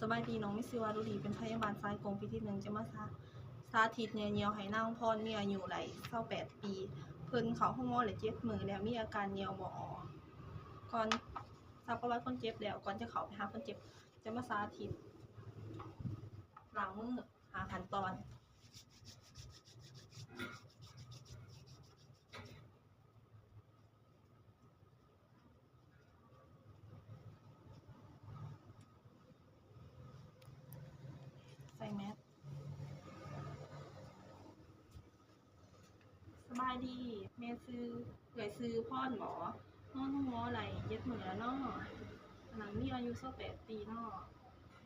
สบายดีน้องมิซิวารุดีเป็นพยาบาลสายกงปีที่1จะมาสาธิตเนี่ยเหี่ยวให้นางพรมีอายุไหล28 ปีเพิ่นเขาห้องหมอเลย7 มื้อแล้วมีอาการเหี่ยวบ่ออกก่อนทราบประวัติคนเจ็บแล้วก่อนจะเข้าไปหาคนเจ็บจะมาสาธิตล้างมือหาขั้นตอนใส่แมสสบายดีแม่ซื้อพ่อนหมอนอนห้องหมอไหล7 มื้อแล้วเนาะหนังมีอายุ28 ปีเนาะ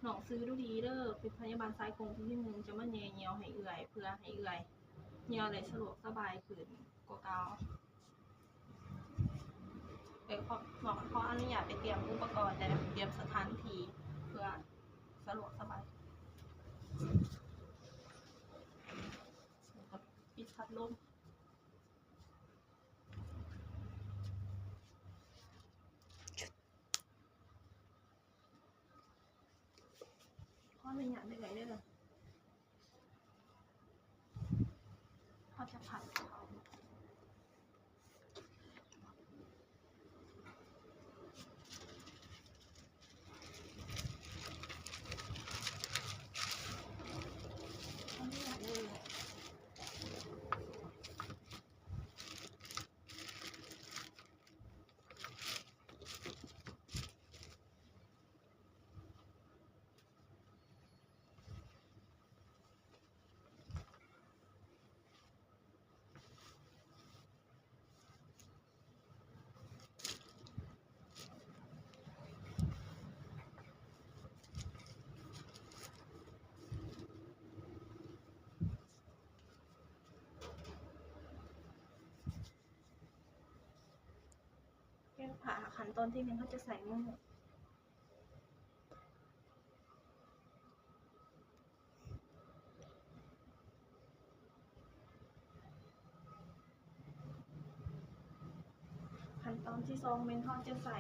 น้องซื้อดูดีเด้อเป็นพยาบาลสายกงปีที่1จะมาแย่เหี่ยวให้เอื่อยเพื่อให้เอื่อยเหี่ยวได้สะดวกสบายขึ้นกว่าเก่าขออนุญาตไปเตรียมอุปกรณ์และเตรียมสถานที่เพื่อสะดวกสบายปิดพัดลมขออนุญาตได้เลยเด้อเขาจะผัดเขาขออนุญาตได้เลยแก้ผ่าขั้นตอนที่1เขาจะใส่มือขั้นตอนที่2เมนเขาจะใส่